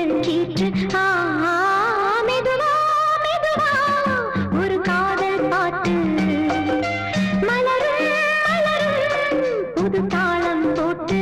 மின்னல் கீற்று மெதுவா மெதுவா ஒரு காதல் பாட்டு மலரும் மலரும் புது தாளம் போட்டு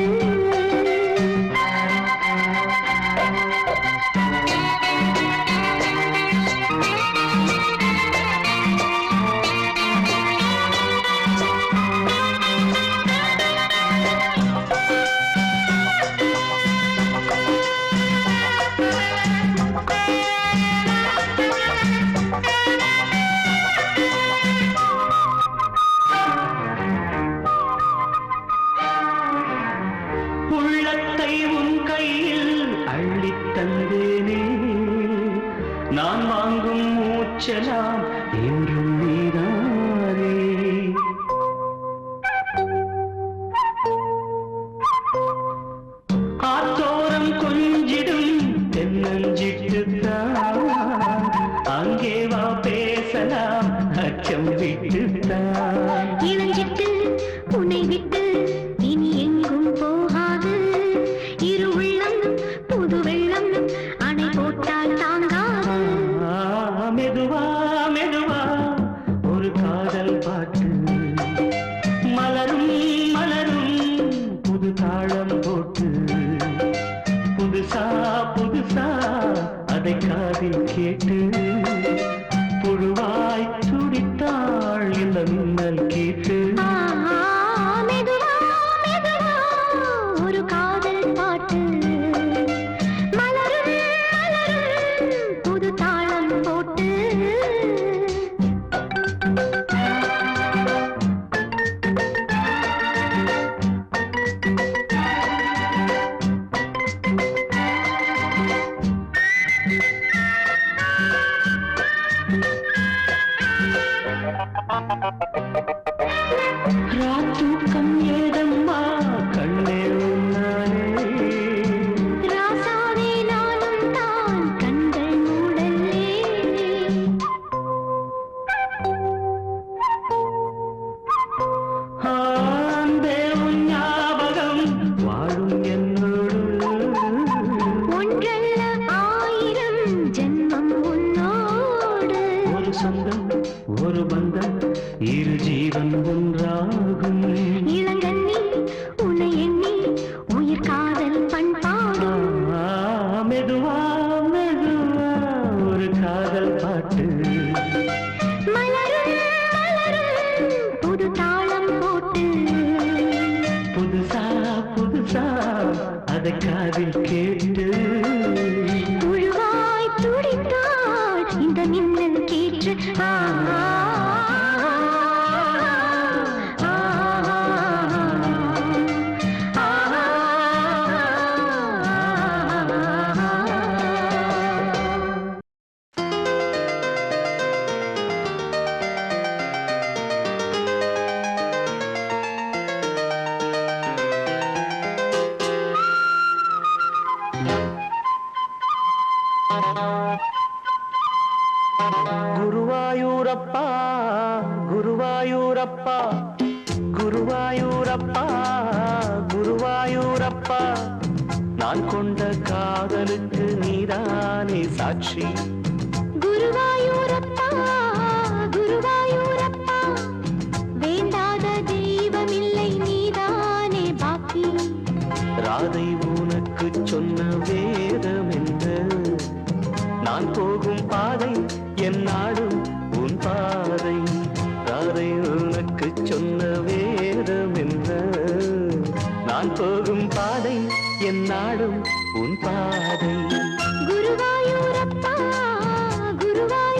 நான் வாங்கும் மூச்சலாம் என்றும் நீதானே ஆத்தோரம் கொஞ்சிடும் தென்னஞ்சிட்டுத்தான் அங்கே வா பேசலாம் அச்சம் விட்டுத்தான் இளஞ்சிட்டு உன்னை விட்டு இனி எங்கும் போகாது இரு உள்ளம் புது வெள்ளம் அணை போட்டால் தாங்காது மெதுவா மெதுவா ஒரு காதல் பாட்டு மலரும் மலரும் புது தாளம் போட்டு புதுசா புதுசா அதை காதில் கேட்டு புழுவாய் துடித்தாள் இந்த மின்னல் கேட்டு மெதுவா மெதுவா ஒரு காதல் பாட்டு மலரும் மலரும் புது தாளம் போட்டு ராத்தூக்கம் ஏதம்மா கண்ணே உன்னாலே ராசாவே நானும் தான் கண்கள் மூடல்லே அன்பே உன் ஞாபகம் வாழும் என்னோடு ஒன்றல்ல ஆயிரம் ஜென்மம் உன்னோடு ஒரு சொந்தம் ஒரு பந்தம் இரு ஜீவன் ஒன்றாகும் இளங்கண்ணி உன்னை எண்ணி உயிர் காதல் பண்பாடும் மெதுவா மெதுவா ஒரு காதல் பாட்டு மலரும் மலரும் புது தாளம் போட்டு புதுசா புதுசா அதை காதில் கேட்டு புழுவாய் துடித்தாள் இந்த மின்னல் கீற்று குருவாயூரப்பா குருவாயூரப்பா குருவாயூரப்பா குருவாயூரப்பா நான் கொண்ட காதலுக்கு நீதானே சாட்சி குருவாயூரப்பா குருவாயூரப்பா வேண்டாத தெய்வமில்லை நீதானே பாக்கி ராதை உனக்கு சொன்ன வேதம் என்ன நான் போகும் பாதை என் நாடும் உன் பாதை ராதை உனக்கு சொன்ன வேதம் என்ன நான் போகும் பாதை என் நாடும் உன் பாதை குருவாயூரப்பா குருவாயூரப்பா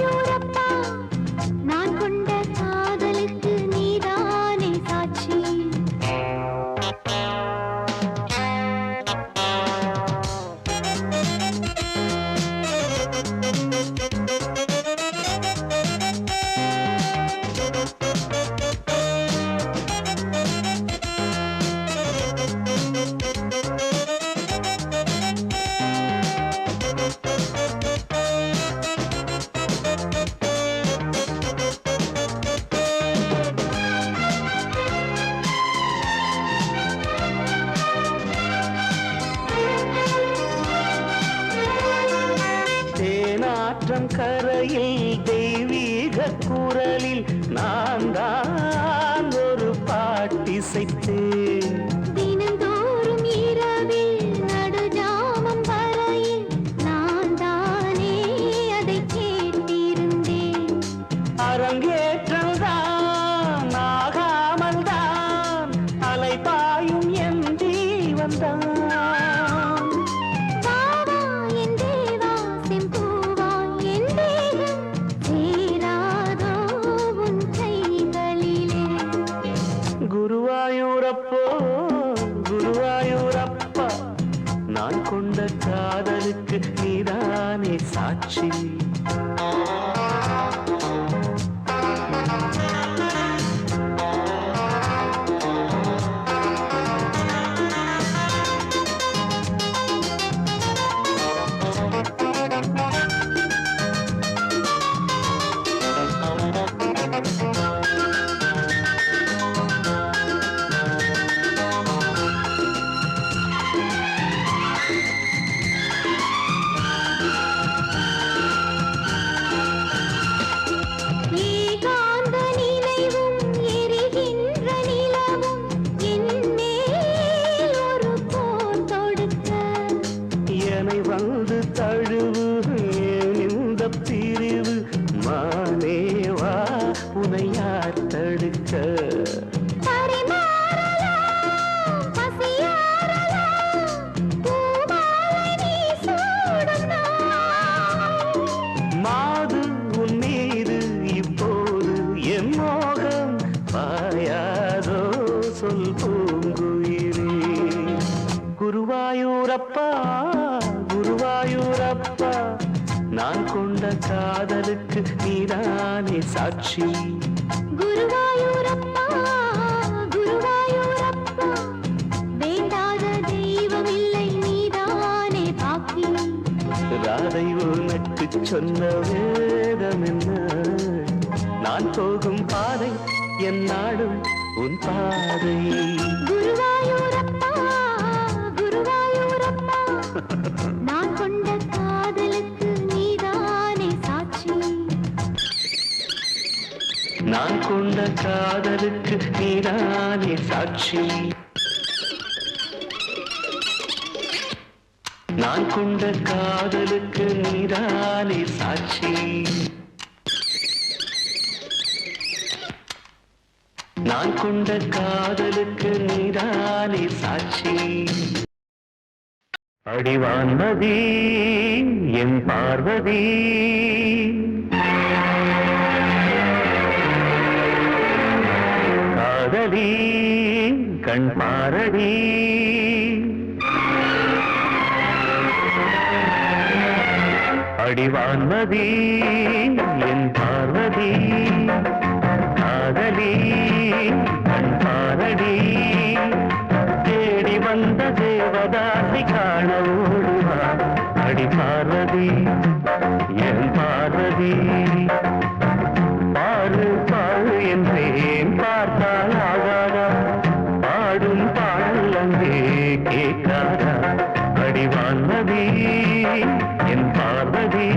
ஆற்றன் கரையில் தெய்வீக குரலில் நான் தான் ஒரு பாட்டிசைத்தேன். தினந்தோறும் இரவில் நடுஜாமம் வரையில் நான் தானே அதை கேட்டிருந்தேன். அரங்கேற்றல்தான் ஆகாமல் தான் அலைபாயும் என் ஜீவன்தான். வாவா என் தேவா செம்பூவா என் தேகம் சேராதோ உன் கைகளிலே. குருவாயூரப்போ குருவாயூரப்பா, நான் கொண்ட காதலுக்கு நீதானே சாட்சி. ஏகாந்த நினைவும் எரிகின்ற நிலவும் என் மேல் ஒரு போர் தொடுக்க. என்னை வந்து தழுவு இந்த பிரிவு மானேவா உனை யார் தடுக்க. பரிமாறலாம், பசியாறலாம், பூமாலை நீ சூடும் நாள். மாது உன் மீது இப்போது என் மோகம் பாயாதோ சொல் பூங்குயிலே. குருவாயூரப்பா குருவாயூரப்பா, நான் கொண்ட காதலுக்கு நீதானே சாட்சி. குருவாயூரப்பா குருவாயூரப்பா, வேண்டாத தெய்வம் இல்லை நீதானே பாக்கி. ராதை உனக்கு சொன்ன வேதம் என்ன? நான் போகும் பாதை என் நாடும் உன் பாதை. குருவாயூரப்பா குருவாயூரப்பா, நான் கொண்ட காதலுக்கு நீதானே சாட்சி. நான் கொண்ட காதலுக்கு நீதானே சாட்சி. நான் கொண்ட காதலுக்கு நீதானே சாட்சி. நான் கொண்ட காதலுக்கு நீதானே சாட்சி. அடிவான்மதி என் பார்வதி, காதலி கண் பாரடி. அடிவான்மதி என் பார்வதி, காதலி கண் பாரடி. தேடி வந்த தேவதாசி காண ஓடுவா. அடி பார்வதி என் பார்வதி, பாரு பாரு என்றேன் பார்த்தால் ஆகாதா, பாடும் பாடல் அங்கே கேட்காதா. அடிவான்மதி என் பார்வதி.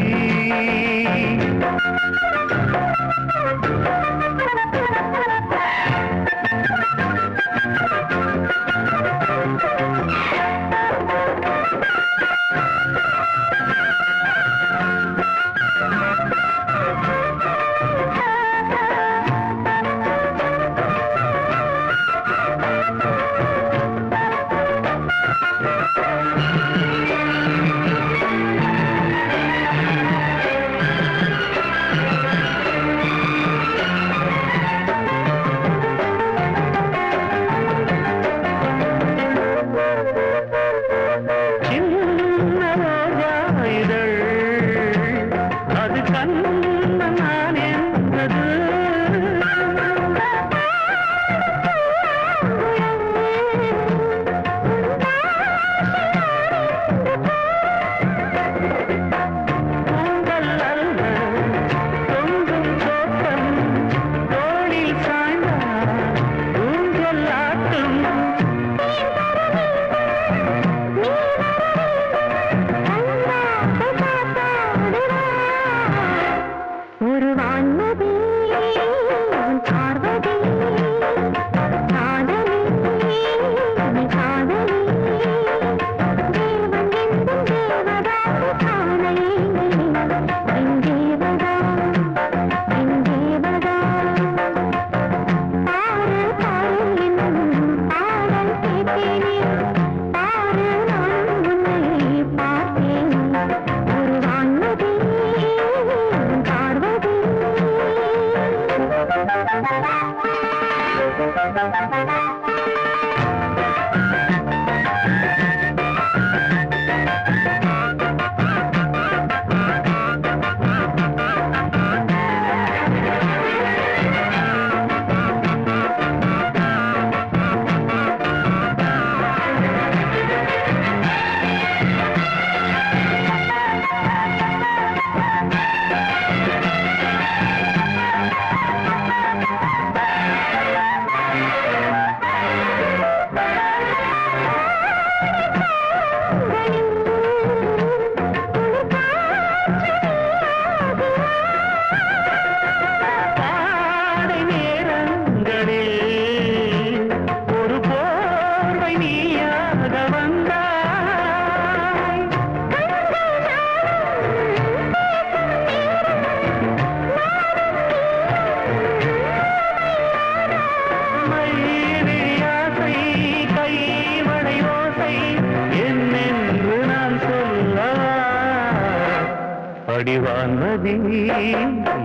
அடிவான்மதி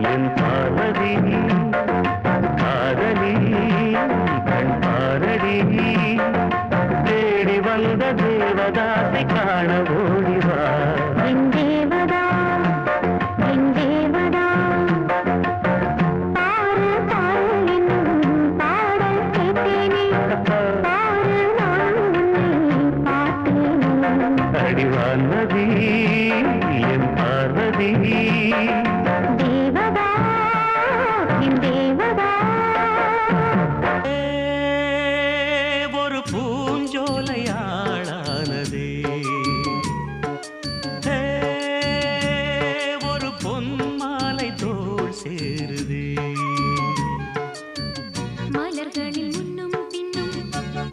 என் பார்வதி காதலி கண் பாரடி தேடி வந்த தேவதாசை காண ஓடிவா என் தேவதா என் தேவதா பாரு பாரு என்னும் பாடல் கேட்டேனே பாரு நான் உன்னை பார்த்தேனே அடிவான்மதி என் பார்வதி தேவதா என் தேவதா ஒரு பூஞ்சோலையாளானதே ஒரு பொன்மாலை தோள் சேருதே மலர்களில் முன்னும் பின்னும்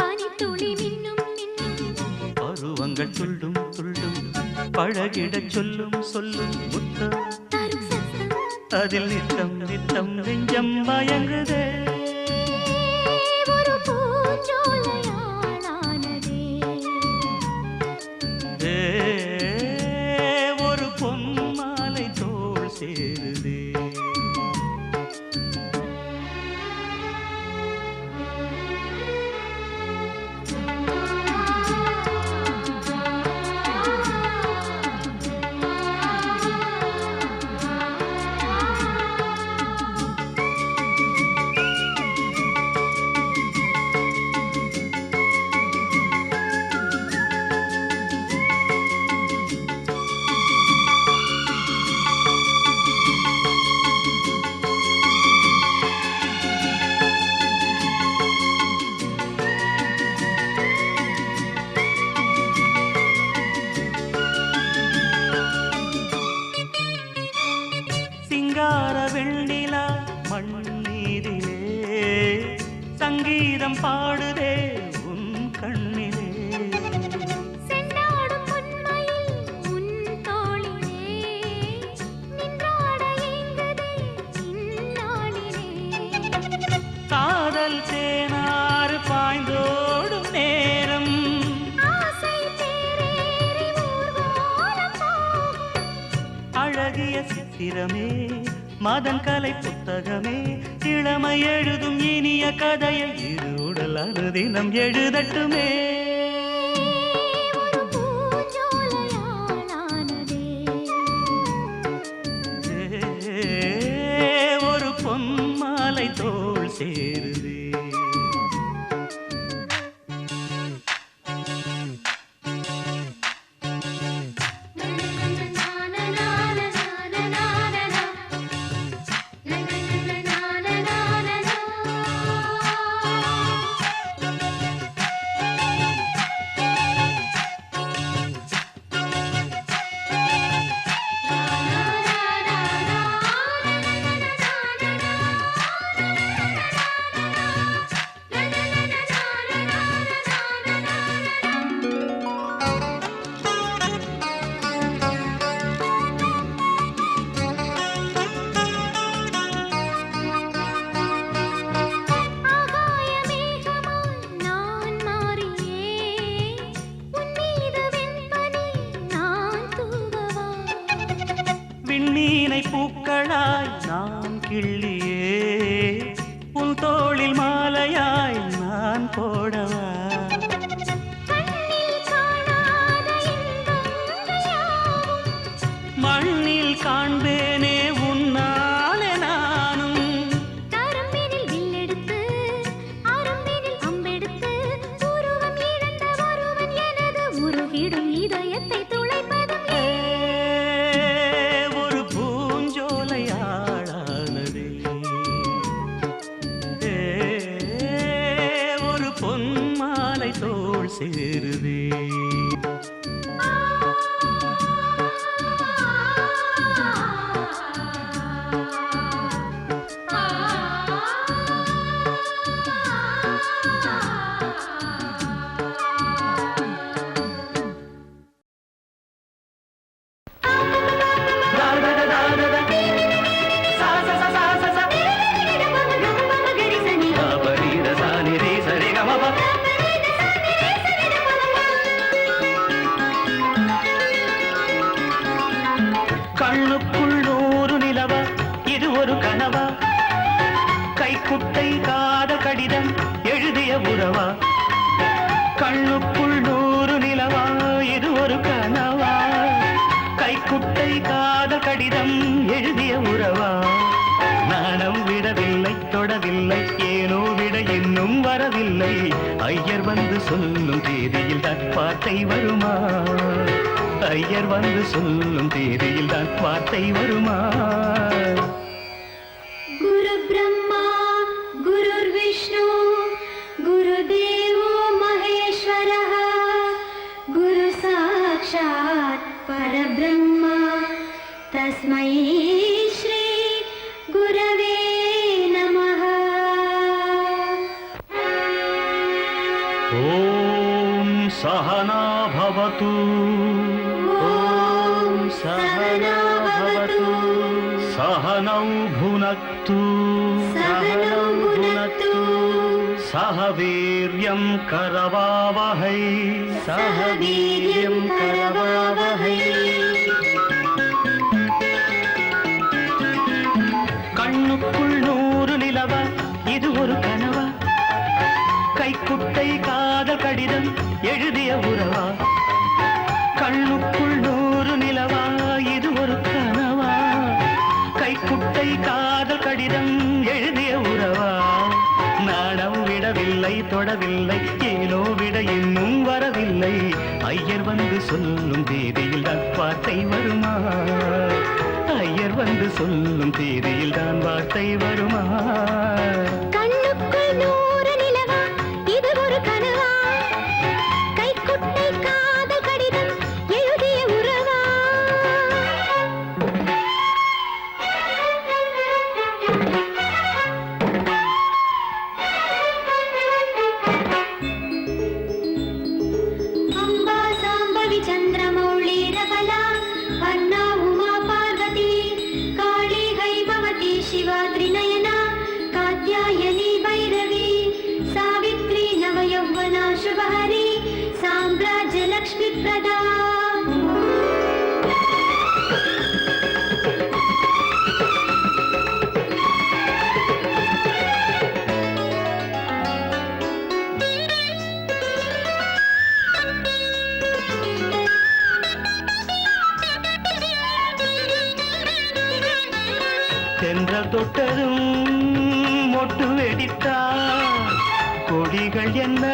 பனித்துளி மின்னும் மின்னும் பருவங்கள் துள்ளும் துள்ளும் பழகிடச் சொல்லும் சொல்லும் முத்தம் தரும் சத்தம் அதில் நித்தம் நித்தம் நெஞ்சம் மயங்குதே ஒரு பூஞ்சோலையாளானதே ஒரு பொன்மாலை தோள் சேருதே சிங்கார வெண்ணிலா மண்ணீரிலே சங்கீதம் பாடுதே உன் கண்ணிலே செண்டாடும் பொன்மயில் உன் தோளிலே நின்றாட ஏங்குதே இந்நாளிலே காதல் தேனாறு பாய்ந்தோடும் நேரம் ஆசை தேரேறி ஊர்வலம் போகும் அழகிய சித்திரமே மதன் கலை புத்தகமே இளமை எழுதும் இனிய கதையை இரு உடல் அனுதினம் எழுதட்டுமே ஒரு பூஞ்சோலையாளானதே ஒரு பொன்மாலை தோள் சேருதே ஆகாய மேகமாய் நான் மாறியே உன் மீது வெண்பனி நான் தூவவா விண்ணீனை பூக்களாய் நான் கிள்ளியே உன் தோளில் மாலையாய் நான் போடவா கண்ணில் காணாத இன்பங்கள் யாவும் மண்ணில் காண்பேனே உன்னாலே நானும் கரும்பினில் வில்லெடுத்து அரும்பினில் அம்பெடுத்து உருவம் இழந்த ஒருவன் எனது உருகிடும் இதயத்தை துளைப்பதும் ஒரு பூஞ்சோலையாளானதே ஒரு பொன்மாலை தோள் சேருதே ஆ கண்ணுக்குள் 100 நிலவா இது ஒரு கனவா கைக்குட்டை காதல் கடிதம் எழுதிய உறவா கண்ணுக்குள் 100 நிலவா இது ஒரு கனவா கைக்குட்டை காதல் கடிதம் எழுதிய உறவா நாணம் விடவில்லை தொடவில்லை ஏனோ விட இன்னும் வரவில்லை ஐயர் வந்து சொல்லும் தேதியில் தான் வார்த்தை வருமா ஐயர் வந்து சொல்லும் தேதியில் தான் வார்த்தை வருமா குரு பிரம்மா குருர் விஷ்ணு குருதேவோ மகேஸ்வரः குரு சாக்ஷாத் பரபிரம்ம தஸ்மை ஸ்ரீ குரவே நமः ஓம் சஹனா பவது ஓம் சஹனா பவது சஹனௌ புனக்து சஹனௌ புனக்து சஹ வீர்யம் கரவாவஹை சஹ வீர்யம் கரவாவஹை கண்ணுக்குள் 100 நிலவா இது ஒரு கனவா கைக்குட்டை காதல் கடிதம் எழுதிய உறவா கண்ணுக்குள் 100 நிலவா இது ஒரு கனவா கைக்குட்டை காதல் கடிதம் எழுதிய உறவா நாணம் விடவில்லை தொடவில்லை ஏனோ விட இன்னும் வரவில்லை ஐயர் வந்து சொல்லும் தேதியில் தான் வார்த்தை வருமா ஐயர் வந்து சொல்லும் தேதியில் தான் வார்த்தை வருமா கண்ணுக்குள் 100 நிலவா இது ஒரு கனவா கைக்குட்டை காதல் கடிதம் எழுதிய உறவா அம்பா சாம்பவி சந்திரமௌளி ரபலா அண்ணா உமா பார்வதி காளி ஹைபவதி சிவா த்ரிநயனா காத்யாயனி பைரவி சாவித்ரி நவயௌவனா சுபஹரி சாம்ராஜ்ய லக்ஷ்மி பிரதா தென்றல் தொட்டதும் மொட்டு வெடித்தா கொடிகள் என்ன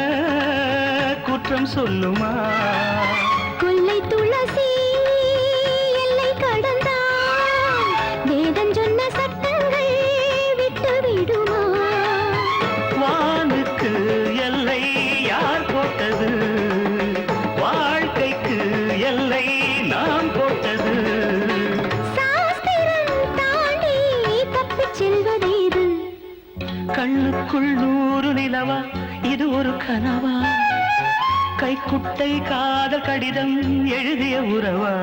குற்றம் சொல்லுமா கொல்லை துளசி எல்லை கடந்தான் வேதம் சொன்ன சட்டங்கள் விட்டு விடுமா வானுக்கு எல்லை யார் போட்டது வாழ்க்கைக்கு எல்லை நாம் போட்டது சாஸ்திரம் தாண்டி தப்பிச் செல்வதேது கண்ணுக்குள் 100 நிலவா இது ஒரு கனவா கைக்குட்டை காதல் கடிதம் எழுதிய உறவா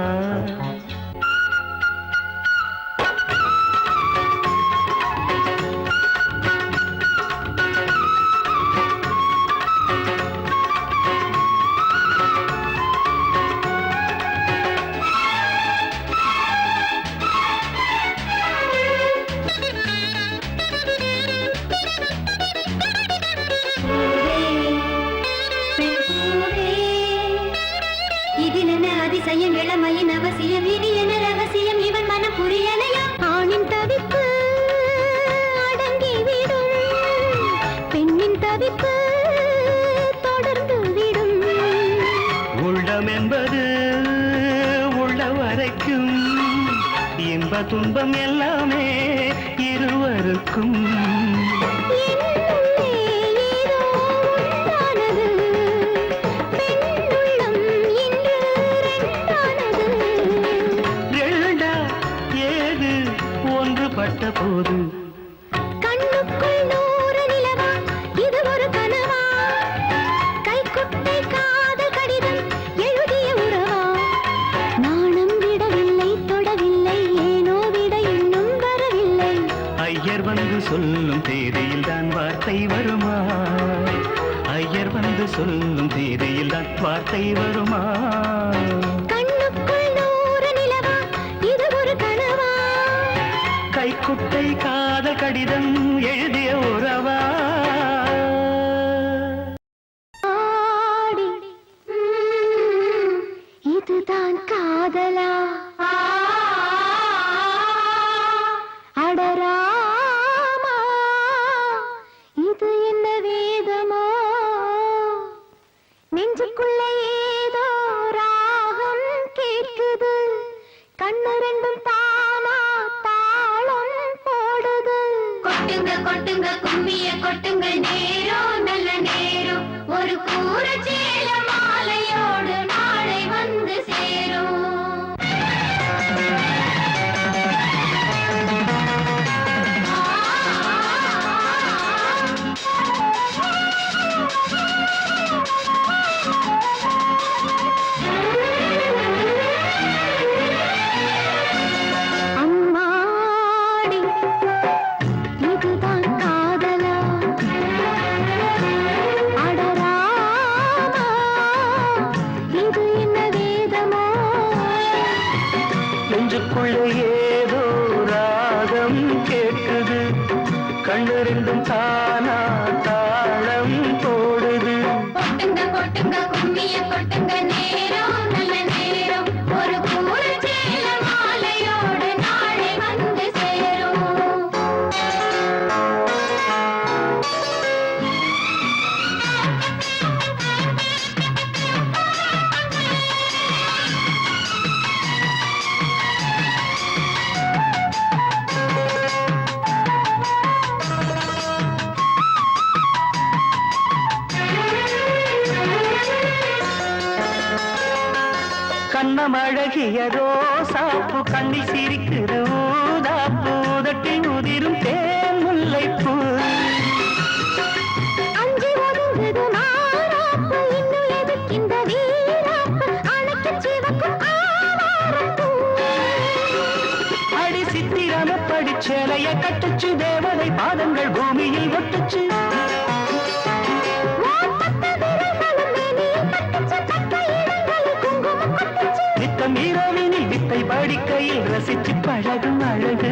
இதிலென அதிசயம் இளமையின் அவசியம் இது என ரகசியம் இவன் மனம் புரியலையா ஆணின் தவிப்பு அடங்கி விடும் பெண்ணின் தவிப்பு தொடர்ந்து விடும் உள்ளம் என்பது உள்ள வரைக்கும் இன்ப துன்பம் எல்லாமே இருவருக்கும் என்னுள்ளே ஏதோ உண்டானது பெண்ணுள்ளம் இன்று ரெண்டானது ரெண்டா ஏது ஒன்றுபட்ட போது கண்ணுக்குள் 100 நிலவா இது ஒரு கனவா கைக்குட்டை காதல் கடிதம் எழுதிய உறவா நாணம் விடவில்லை தொடவில்லை ஏனோ விட இன்னும் வரவில்லை ஐயர் வந்து சொல்லும் தேதியில் தான் வார்த்தை வருமா ஐயர் வந்து சொல்லும் தேதியில் தான் வார்த்தை வருமா கண்ணுக்குள் 100 நிலவா இது ஒரு கைக்குட்டை காதல் கடிதம் எழுதிய உறவா ஆடி இதுதான் காதலா அடராமா இது என்ன வேதமோ நெஞ்சுக்குள்ள ஏதோ ராகம் கேட்குது கண்ணு ரெண்டும் தானா தாளம் போடுது கொட்டுங்க கொட்டுங்க கும்மிய கொட்டுங்க நேரம் நல்ல நேரம் ஒரு கூற சேல மாலையோடு நாளை வந்து சேரும் அம்மாடி இதுதான் காதலா அடராமா இது என்ன வேதமோ நெஞ்சுக்குள்ள ஏதோ ராகம் கேட்குது கண்ணு ரெண்டும் தானா தாளம் போடுது கொட்டுங்க கொட்டுங்க கும்மிய கொட்டுங்க நேரம் நல்ல நேரம் ஒரு கூற சேல மாலையோடு நாளை வந்து சேரும் கண்ணமழகிய ரோசாப்பு கண்ணில் சிரிக்குது ஊதாப்பு உதட்டில் உதிரும் தேன் முல்லைப்பூ அஞ்சி ஒதுங்குது மாறாப்பு இன்னும் எதுக்கிந்த வீராப்பு அணைக்கு சிவக்கும் ஆவாரப்பூ அடி சித்திரம படிச்சேலைய கட்டுச்சு தேவதை பாதங்கள் பூமியில் ஒட்டுச்சு ஓட்டத்த விரல்களும் மேனியில் பட்டுச்சு பட்ட இடங்களில் குங்குமம் கொட்டுச்சு நித்தம் இரவினில் வித்தை படிக்கையில் ரசிச்சு பழகும் அழகு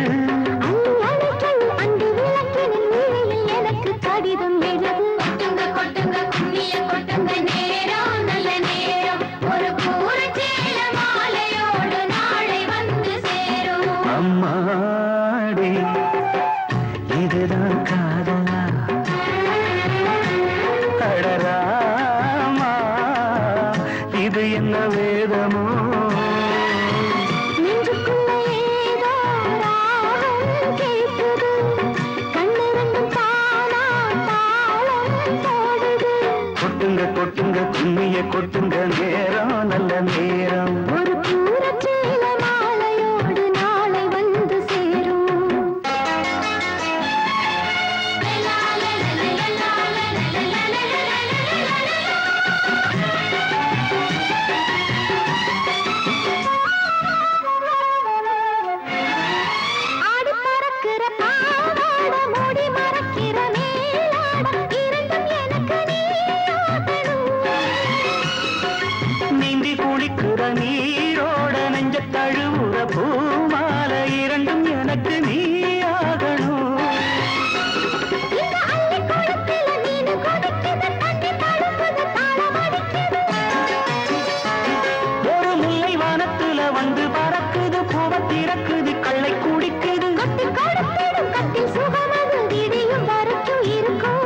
அள்ளி அணைக்கையில் அந்தி விளக்கினில் நீரையில் எனக்கு கடிதம் எழுது கொட்டுங்க கொட்டுங்க கும்மிய கொட்டுங்க நேரம் நல்ல நேரம் ஒரு கூற சேல மாலையோடு நாளை வந்து சேரும் அம்மாடி இதுதான் காதலா அடராமா இது என்ன வேதமோ நெஞ்சுக்குள்ள ஏதோ ராகம் கேட்குது கண்ணு ரெண்டும் தானா தாளம் போடுது கொட்டுங்க கொட்டுங்க கும்மிய கொட்டுங்க நேரம் நல்ல நேரம் ஒரு கூரச்சேல மாலையோடு நாளை வந்து சேரும் ஆடி பறக்கிற பாவாட மூடி மறக்கிற மேலாட இரண்டும் எனக்கு நீயாகணும் நீந்தி குளிக்கிற நீரோட நெஞ்ச தழுவுற பூமாலை இரண்டும் எனக்கு நீயாகணும் இந்த அள்ளி குளத்தில மீனு கொதிக்குது தண்ணி தழும்புது தாளம் அடிக்குது ஒரு முல்லை வானத்துல வந்து பறக்குது பூவ திறக்குது கள்ளை குடிக்குது கொட்டி கொடுத்திடும் கட்டில் சுகமது விடியும் வரைக்கும் இருக்கும்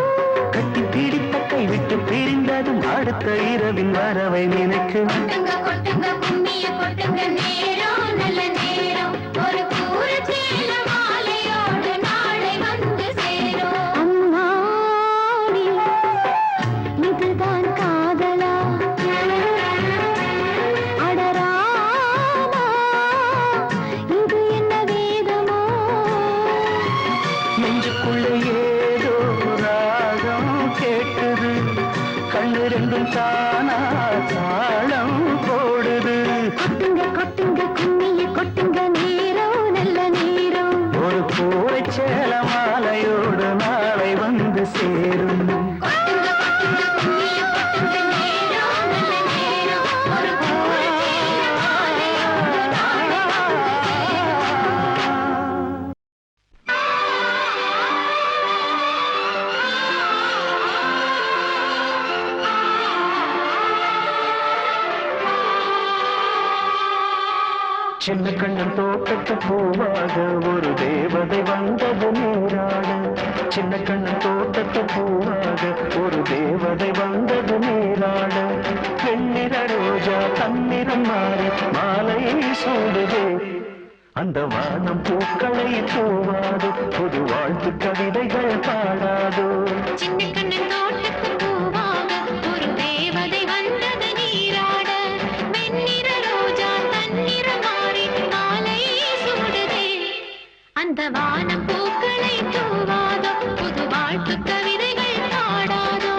கட்டி பிடித்த கை விட்டு பிரிந்ததும் அடுத்த இரவின் வரவை நினைக்கும் கொட்டுங்க கொட்டுங்க கும்மிய கொட்டுங்க நேரம் நல்ல நேரம் ஒரு கூற சேல மாலையோடு நாளை வந்து சேரும் அம்மாடி இதுதான் காதலா அடராமா இது என்ன வேதமோ நெஞ்சுக்குள்ள ஏதோ ராகம் கேட்குது கண்ணு ரெண்டும் தானா தாளம் போடுது கொட்டுங்க கொட்டுங்க கும்மிய கொட்டுங்க நேரம் நல்ல நேரம் ஒரு கூரைச்சேல மாலையோடு நாளை வந்து சேரும் கொட்டுங்க கொட்டுங்க கும்மிய கொட்டுங்க நேரம் நல்ல நேரம் ஒரு கூற சேல மாலையோடு நாளை வந்து சேரும் சின்ன கண்ணன் தோட்டத்து பூவாக ஒரு தேவதை வந்தது நீராட. சின்ன கண்ணன் தோட்டத்து பூவாக ஒரு தேவதை வந்தது நீராட. வெண்ணிற ரோஜா தன்னிறம் மாறி மாலை சூடுதே. அந்த வானம் பூக்களை தூவாது, புது வாழ்த்து கவிதைகள் பாடாதோ. சின்ன கண்ணன் தோட்டத்து பூவாக ஒரு தேவதை வந்தது நீராட. வெண்ணிற ரோஜா தன்னிற மாறி மாலை சூடுதே. அந்த வானம் பூக்களை தூவாதோ, புது வாழ்த்து கவிதைகள் பாடாதோ.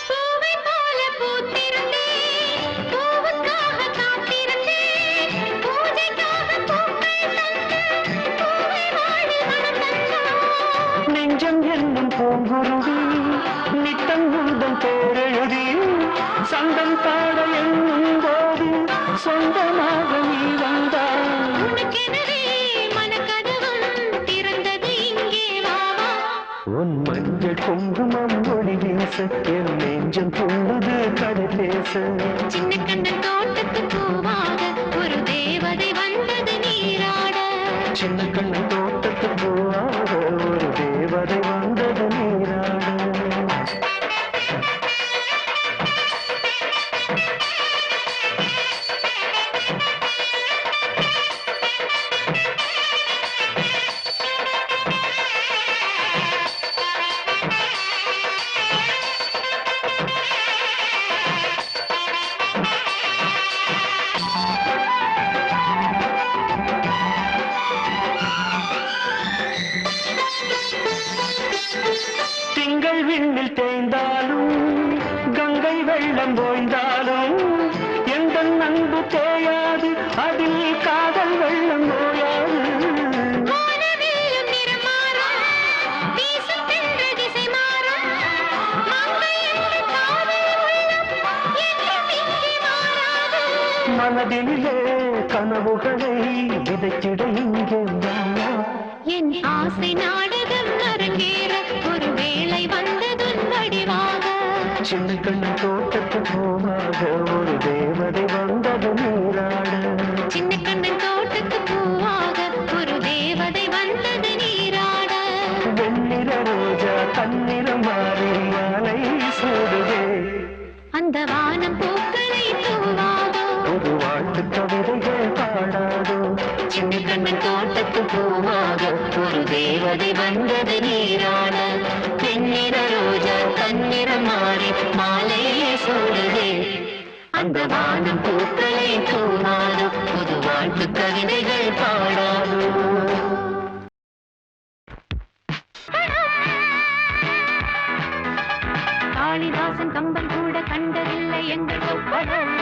பூவை போல பூத்திருந்தேன், பூவுக்காக காத்திருந்தேன். பூஜைக்காக பூக்கள் தந்து பூவை வாழி மனம் தந்தார். நெஞ்சம் என்னும் பூங்குருவி நித்தம் உந்தன் பேரெழுதி சந்தம் பாட என்னும் போது சொந்தமாக நீ வந்தாய். உனக்கெனவே மனக்கதவம் திறந்தது, இங்கே வா வா. உன் மஞ்சள் குங்குமம் ஒளி வீச என் நெஞ்சம் துள்ளுது கதை பேச. சின்ன கண்ணன் தோட்டத்து பூவாக ஒரு தேவதை வந்தது நீராட. சின்ன கண்ணன் தோட்டத்து பூவாக ஒரு தேவதை வந்தது நீராட. திங்கள் விண்ணில் தேய்ந்தாலும் கங்கை வெள்ளம் ஓய்ந்தாலும் எந்த அன்பு தேயாது, அதில் காதல் வெள்ளம் ஓயாது. வானவில்லும் நிறம் மாறும், வீசும் தென்றல் திசை மாறும். மங்கை என்று காதல் உள்ளம் என்றும் இங்கே மாறாது. மனதிலே கனவுகளை விதைத்திட இங்கே வா. என் ஆசை நாடகம் அரங்கேற ஒரு வேளை வந்ததுன் வடிவாக. சின்ன கண்ணன் தோட்டத்து பூவாக ஒரு தேவதை வந்தது நீராட. சின்ன கண்ணன் தோட்டத்து பூவாக ஒரு தேவதை வந்தது நீராட. வெண்ணிற ரோஜா தன்னிறம் மாறி மாலை சூடுதே. அந்த வானம் பூக்களை தூவாதோ, புது வாழ்த்து கவிதைகள் பாடாதோ. சின்ன கண்ணன் தோட்டத்து பூவாக ஒரு தேவதை வந்தது நீராட. வெண்ணிற ரோஜா தன்னிறம் மாறி மாலையே சூடுதே. அந்த வானம் பூக்களை தூவாதோ, புது வாழ்த்து கவிதைகள் பாடாதோ. காளிதாசன் கம்பன் கூட கண்டதில்லை எங்கள் சொப்பனம்.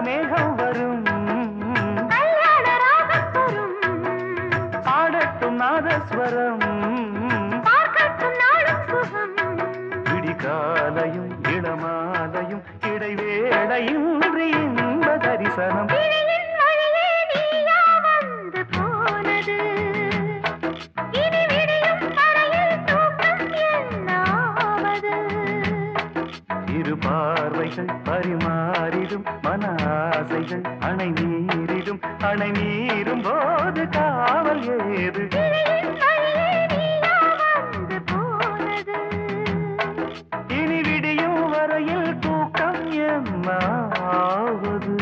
மேகம் வரும் கல்யாண ராகம் வரும் பாடட்டும் நாதஸ்வரம் பார்க்கட்டும் நாளும் சுகம் விடிகாலையும் இளமாலையும் இடைவேளையின்றி இன்ப தரிசனம் கிளியின் வழியே நீயா வந்து போனது இனி விடியும் வரையில் தூக்கம் என்னாவது இரு பார்வைகள் பரிமாறிடும் மன ஆசைகள் அணை நீரிடும் அணை நீரும் போது காவல் ஏது கிளியின் வழியே நீயா வந்து போனது இனி விடியும் வரையில் தூக்கம் என்னாவது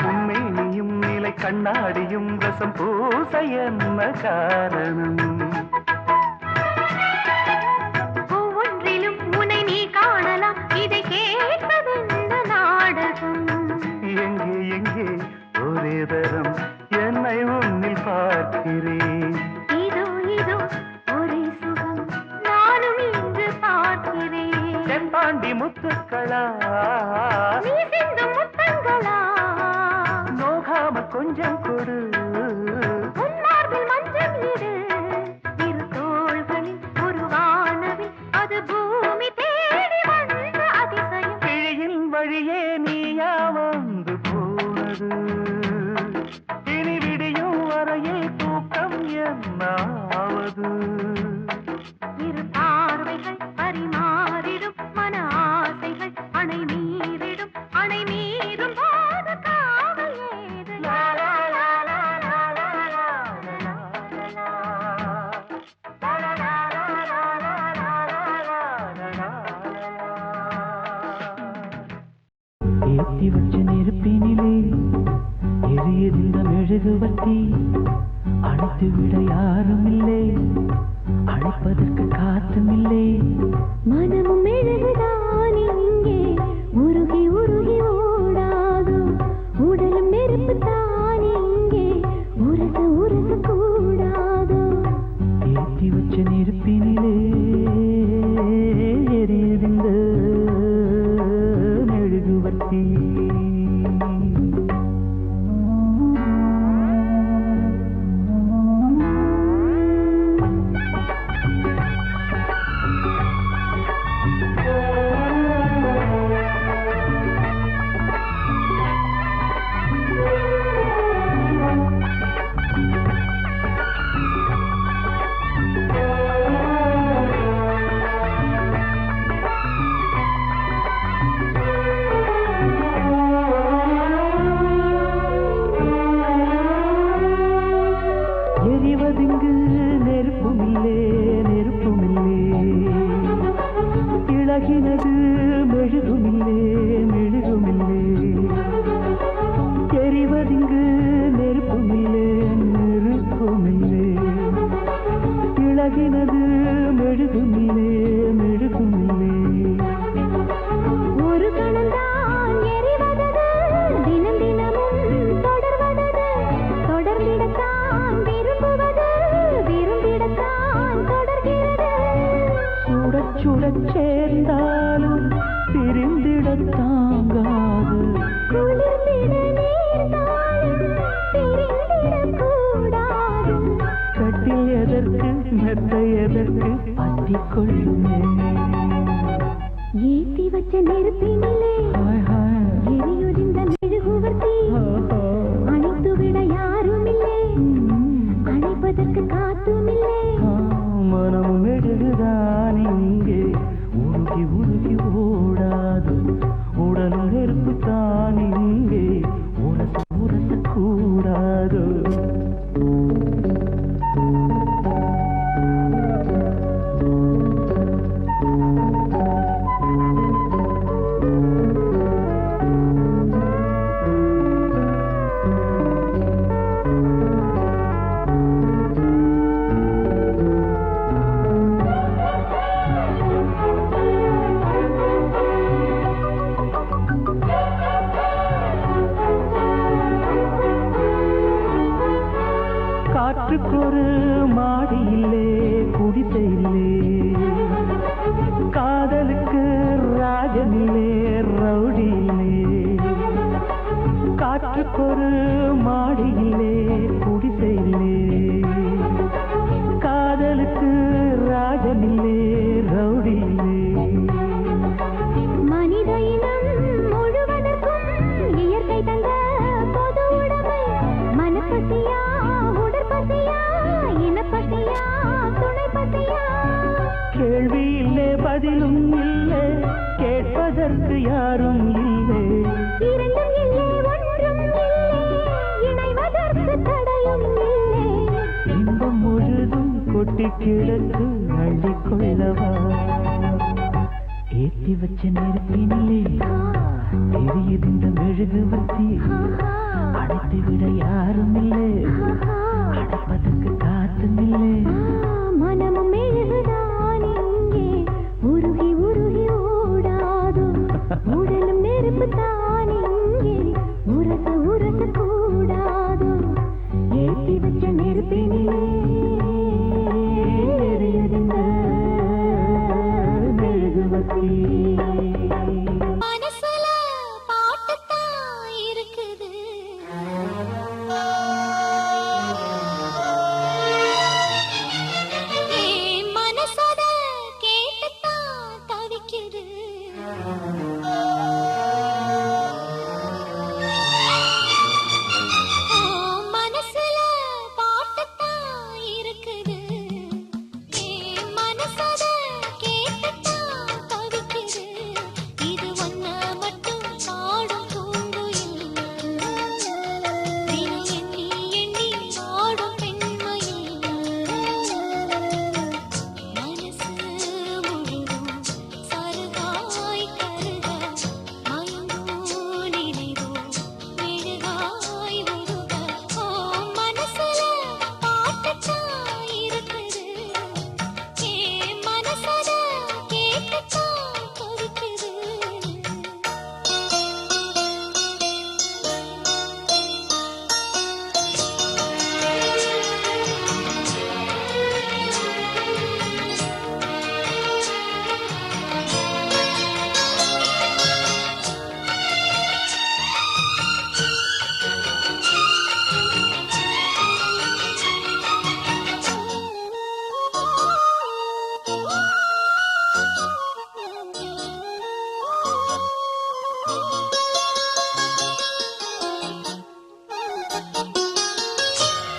உண்மையும் நிலை கண்ணாடியும் ரசம் பூச என்ன காரணம் ஒவ்வொன்றிலும் உன்னை நீ காணலாம் இதை கேட்பதென்ன நாடகம் எங்கே எங்கே ஒரே தரம் என்னை உன்னில் பார்க்கிறேன் இதோ இதோ ஒரே சுகம் நானும் இங்கு பார்க்கிறேன் செம்பாண்டி முத்துக்களா நீ சிந்தும் முத்தங்களா நோகாம கொஞ்சம் கொடு உன் மார்பில் மஞ்சள் இடு இரு தோள்களில் ஒரு வானவில் அது பூமி தேடி வந்த அதிசயம் கிழியின் வழியே நீயா வந்து போனது இனி விடியும் வரையில் தூக்கம் என்னாவது இரு பார்வைகள் பரிமாறிடும் மன ஆசைகள் அணை மீறிடும் அணை மீறும் போது காவல் ஏது லா, லா, லா, லா, லா, லா, லா, லா, லா, லா. லா, லா, லா, லா, லா, லா, லா, லா, லா, லா. ஏத்தி வச்ச நெருப்பினிலே எரியதிந்த மெழுகுவர்த்தி அணைத்து விட யாரும் இல்லை அழைப்பதற்கு காத்தும் இல்லை மனமும் மெழுகுதான் இங்கே உருகி உருகி ஓடாதோ உடலும் நெருப்பு தான் இங்கே உரச உரச கூடாதோ ஏத்தி வச்ச நெருப்பினிலே எரியதிந்த மெழுகுவர்த்தி எரிவதிங்கு நெருப்புமில்லே நெருப்புமில்லே இழகினது மெழுகுமில்லே மெழுகுமில்லே எரிவதிங்கு நெருப்புமில்லே நெருப்புமில்லே இழகினது மெழுகுமில்லே மெழுகுமில்லே ஒரு கணந்தான் எரிவதது தினம் தினமும் தொடர்வதது தொடர்ந்திடத்தான் விரும்புவது விரும்பிடத்தான் தொடர்கிறது சுடச் சுடச் சேர்ந்தாலும் பிரிந்திடத் தாங்காது குளிர்ந்திட நேர்ந்தாலும் பிரிந்திடக்கூடாது கட்டில் எதற்கு மெத்தை எதற்கு பற்றிக் கொள்ளுமே ஏத்தி வச்ச நெருப்பினிலே ஹாய் ஹாய் எரியுதிர்ந்த மெழுகுவர்த்தி அணைத்து விட யாரும் இல்லை அணைப்பதற்கு காத்தும் இல்லை மனம் மெழுகுதான் இங்கே உருகி உருகி ஓடாது உடலும் நெருப்பு தான் இங்கே உரச உரச கூடாது காற்றுக்கொரு மாடி இல்லே குடிசை இல்லே காதலுக்கு ராஜனிலே ரவுடி இல்லே காற்றுக்கொரு மாடி இல்லே குடிசை இல்லே காதலுக்கு ராஜனிலே ரவுடி இல்லே மனித இனம் முழுவதற்கும் இயற்கை தந்த பொது உடைமை மனப்பசியா உடற்பசியா இனப்பசியா துணை பசியா கேள்வி இல்லே பதிலும் இல்லை கேட்பதற்கு யாரும் இல்லை இரண்டும் இல்லை ஒன்றும் இல்லை இணைவதற்கு தடையும் இல்லை இன்பம் முழுதும் கொட்டி கிடக்கு அள்ளிக்கொள்ளவா ஏற்றி வச்ச நெருப்பினிலே எரியுது இந்த மெழுகுவர்த்தி அடைத்து விட யாரும் இல்லை அடைப்பதற்கு காத்தும் இல்லை மனமும் மெழுகுதான் இங்கே உருகி உருகி ஓடாதோ உடலும் நெருப்பு தான் இங்கே உரச உரச கூடாதோ ஏற்றி வச்ச நெருப்பினிலே எரியுது இந்த மெழுகுவர்த்தி மனசுல பாட்டுத்தான் இருக்குது என் மனசோட கேட்டுத்தான் தவிக்குது மனசுல பாட்டுத்தான் இருக்குது என் மனசோட கேட்டுத்தான் தவிக்குது இது ஒன்ன மட்டும் பாடும் பூங்குயில் தினம் எண்ணி எண்ணி பாடும் பெண்மையில் மனசு முழுதும் சருகாய் கருக மயங்கும் நினைவோ மெழுகாய் உருக மனசுல பாட்டுத்தான் இருக்குது என் மனசோட கேட்டுத்தான் தவிக்குது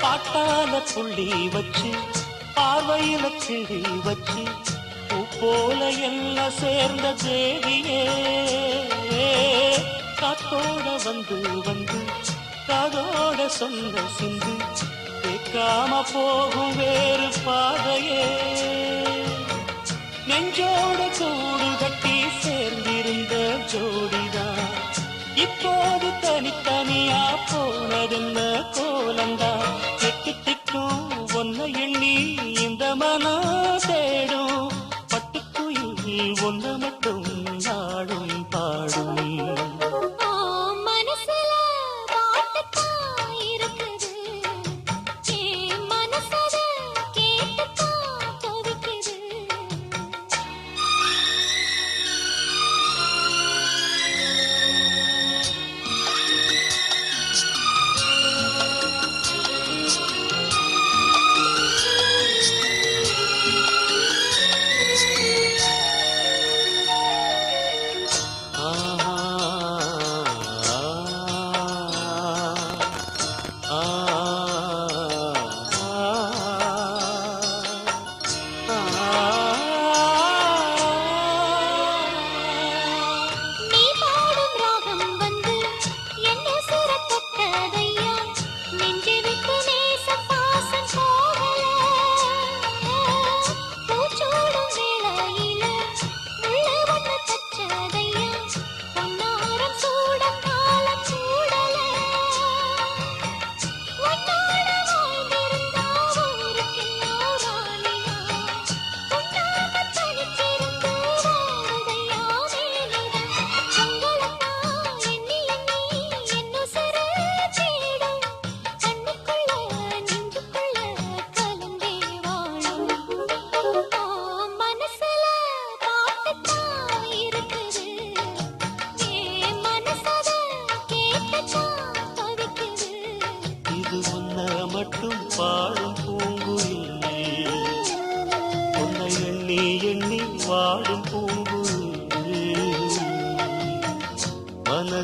பாட்டால புள்ளி வச்சு பார்வையில கிளி வச்சு பூ போல எல்லாம் சேர்ந்த தேவியே காத்தோட வந்து வந்து காதோட சொந்த சிந்து கேட்காம போகும் வேறு பாதையே நெஞ்சோட கூடு கட்டி சேர்ந்திருந்த ஜோடிதான் இப்போது தனித்தனியா போனதென்ன கோலந்தா எட்டு திக்கும் ஒன்ன எண்ணி இந்த மனம் தேடும் பட்டுக்குயில் ஒன்ன மட்டும் நாடும் பாடும் மனசுல பாட்டுத்தான் இருக்குது என் மனசோட கேட்டுத்தான் தவிக்குது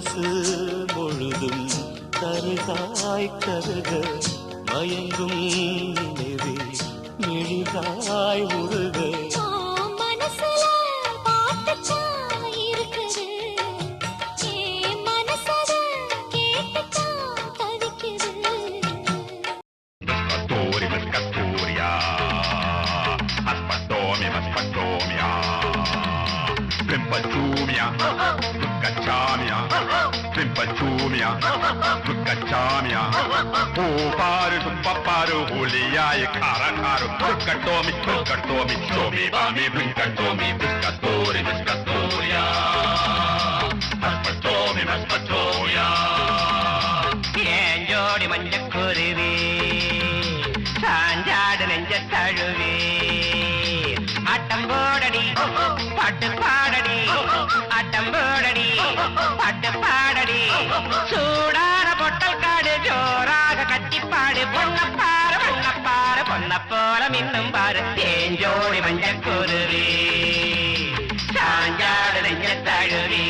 மனசு முழுதும் கருகாய் கருக மயங்கும் நினைவே மெழுகாய் உருக மனசுல பாட்டுத்தான் இருக்குது என் மனசத கேட்டுத்தான் தவிக்குது Paparu, Julia, Caracaru, Catomi, Catomi, Tomi, Bami, Brincatomi, Biscatori, Biscatoria, Aspatomi, Aspatoria. ஏஞ்சோடி மஞ்சக்குருவி சாஞ்சாடு நெஞ்ச தழுவி ஆட்டம் போடடி பாட்டு பாடடி ஆட்டம் போடடி பாட்டு பாடடி சூடான பொட்டல் காடு ஜோராக கட்டிப்பாடு பொன்னப்பாரு பொன்னப்பாரு பொன்ன போல மின்னும் பாரு ஏஞ்சோடி மஞ்சக்குருவி சாஞ்சாடு நெஞ்ச தழுவி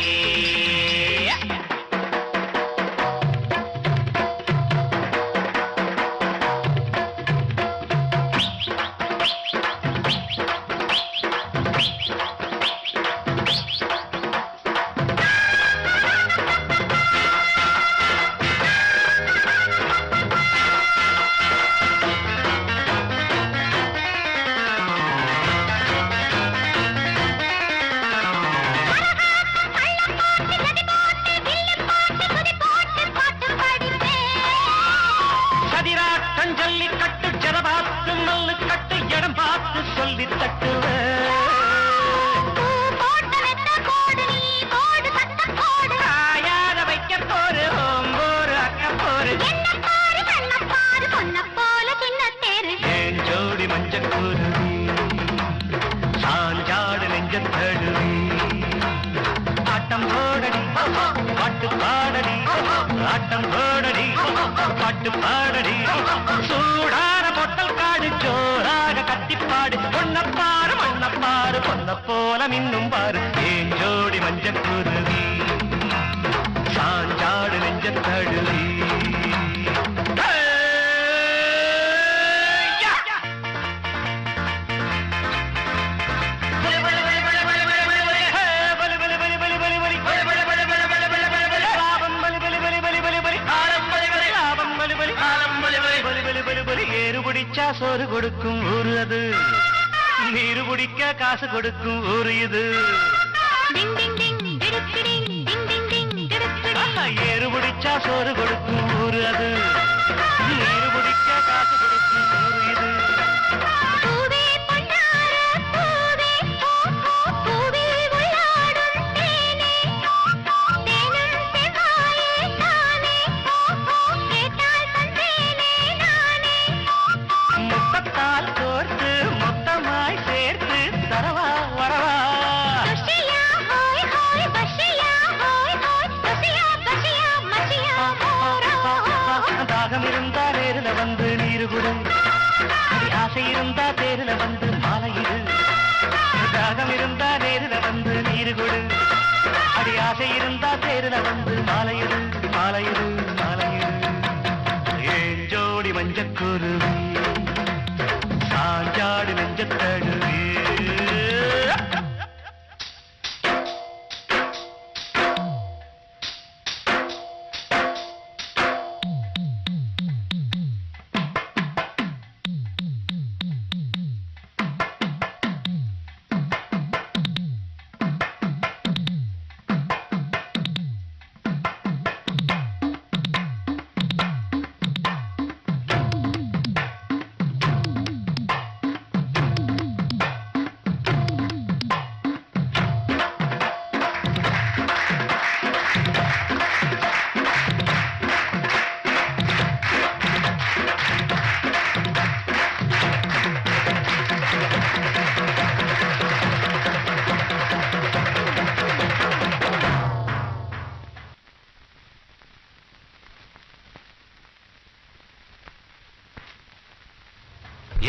பாட்டு பாடடி சூடான பொட்டல் காடு ஜோராக கத்திப்பாடு பொன்னப்பாரு மண்ணப்பாரு பொன்ன போல மின்னும் பாரு ஏஞ்சோடி மஞ்சக்குருவி சாஞ்சாடு நெஞ்ச தழுவி ஏறு பிடிச்சா சோறு கொடுக்கும் ஊரு அது நீரு பிடிக்க காசு கொடுக்கும் ஊரு இது ஏறு பிடிச்சா சோறு கொடுக்கும் ஊரு அது நீரு பிடிக்க காசு கொடுக்கும் ஊரு இது இருந்தா நேரில் வந்து நீரு குடு ஆசை இருந்தா தேரில் வந்து மாலையிடு தாகம் இருந்தா நேரில் வந்து நீரு குடு அடி ஆசை இருந்தா தேரில் வந்து மாலையிடு மாலையிடு மாலையிடு ஏஞ்சோடி மஞ்சக்குருவி சாஞ்சாடு நெஞ்சத்தழுவி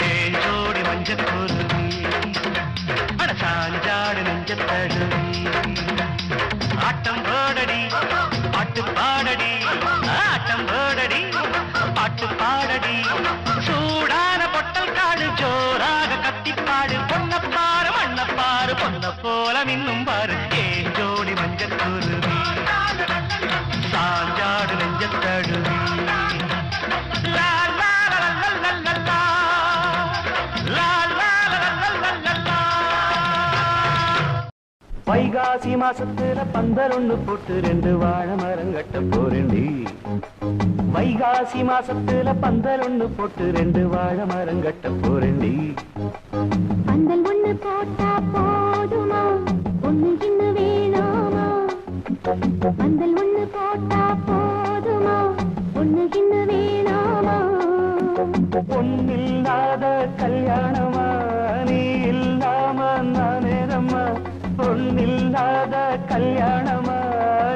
ஏஞ்சோடி மஞ்சக்குருவி அடசாஞ்சாடு நெஞ்சத்தழுவி ஆட்டம் போடடி பாட்டு பாடடி சூடான பொட்டல் காடு ஜோராக கத்திப்பாடு பொன்னப்பாரு மண்ணப்பாரு பொன்ன போல மின்னும் பாரு ஏன் ஜோடி மஞ்சள் குருவி சாஞ்சாடு நெஞ்சத்தடுவி வைகாசி மாசத்துல பந்தல் ஒண்ணு போட்டு 2 வாழை மரம் கட்ட போறேன்டி வைகாசி மாசத்துல பந்தல் ஒண்ணு போட்டு 2 வாழை மரம் கட்ட போறேன்டி பந்தல் ஒண்ணு போட்டா போதுமா ஒண்ணு இன்னும் வேணாமா பந்தல் ஒண்ணு போட்டா போதுமா ஒண்ணு இன்னும் வேணாமா பொன்னில்லாத கல்யாணமா நீ இல்லாம நானேதம்மா பொன்னில்லாத கல்யாணமா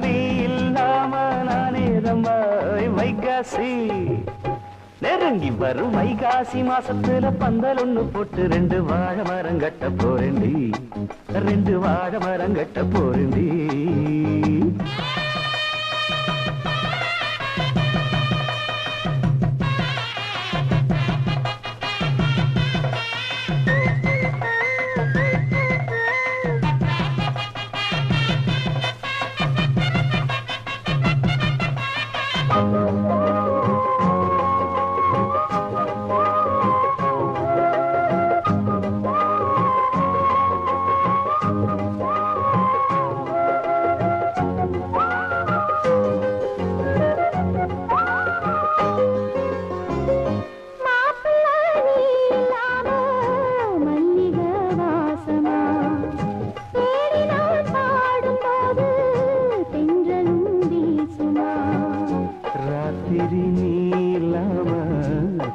நீ இல்லாம நானேதம்மா வைகாசி நெருங்கி வரும் வைகாசி மாசத்துல பந்தல் ஒண்ணு போட்டு 2 வாழை மரம் கட்ட போறேன்டி 2 வாழை மரம் கட்ட போறேன்டி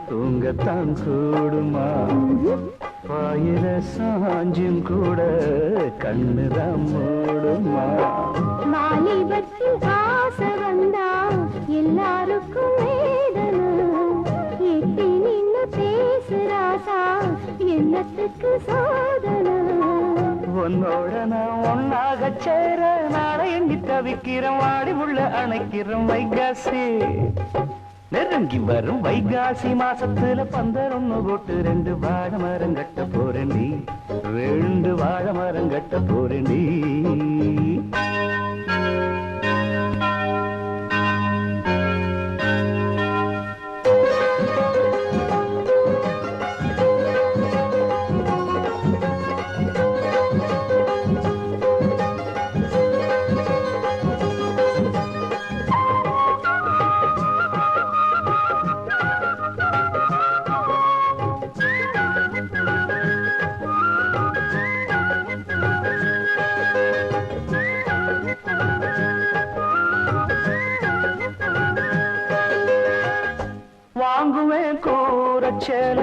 தூங்கத்தான் கூடுமா பாயிர சாஞ்சும் கூட கண்ணுதான் மூடுமா வாலிபத்தில் ஆசை வந்தா எல்லாருக்கும் வேதனை எட்டி நின்னு பேசுறாசா என்னத்துக்கு சோதனை உன்னோட நான் ஒன்னாக சேர நாளை எண்ணி தவிக்கிறேன் வாடி உள்ள அணைக்கிறேன் வைகாசி நெருங்கி வரும் வைகாசி மாசத்துல பந்தல் ஒண்ணு போட்டு 2 வாழை மரம் கட்ட போறேன்டி 2 வாழை மரம் கட்ட போறேன்டி வாங்குவேன் கூரச்சேல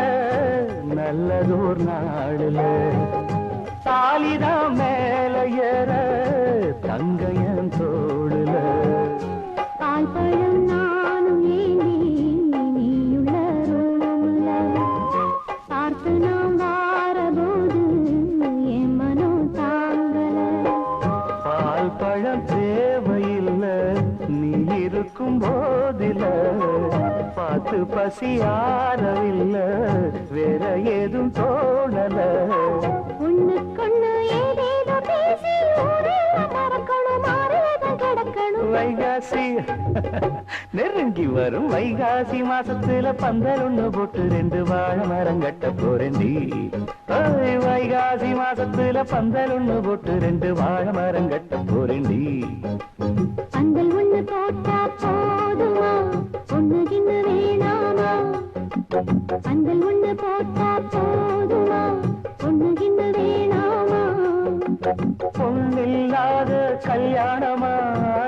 நல்லதோர் நாடுல தாலிதான் மேல ஏற தங்கையன் தோடுல பால் பழம் நானும் ஏந்தி நீயுள்ள ரோடுல பார்த்து நாம் வாரபோது என் மனம் தாங்கல பால் பழம் தேவையில்லை நீ இருக்கும் போதில பார்த்து பசி ஆறவில்லை வேற ஏதும் தோணல ஒண்ணுக்கொண்ணு ஏதேதோ பேசி ஊரெல்லாம் மறக்கணும் மாறேதான் கிடக்கணும் வைகாசி நெருங்கி வரும் வைகாசி மாசத்துல பந்தல் ஒண்ணு போட்டு 2 வாழை மரம் கட்ட போறேன்டி வைகாசி மாசத்துல பந்தல் ஒண்ணு போட்டு 2 வாழை மரம் கட்ட போறேன்டி பந்தல் ஒண்ணு போட்டா போதுமா ஒண்ணு இன்னும் வேணாமா பந்தல் ஒண்ணு போட்டா போதுமா ஒண்ணு இன்னும் வேணாமா பொன்னில்லாத கல்யாணமா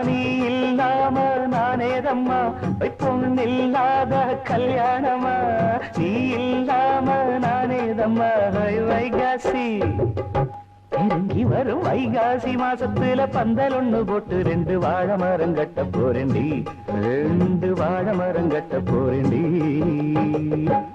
நீ இல்லாம நானேதம்மா பொன்னில்லாத கல்யாணமா நீ இல்லாம நானேதம்மா வைகாசி நெருங்கி வரும் வைகாசி மாசத்துல பந்தல் ஒண்ணு போட்டு 2 வாழை மரம் கட்ட போறேன்டி 2 வாழை மரம் கட்ட போறேன்டி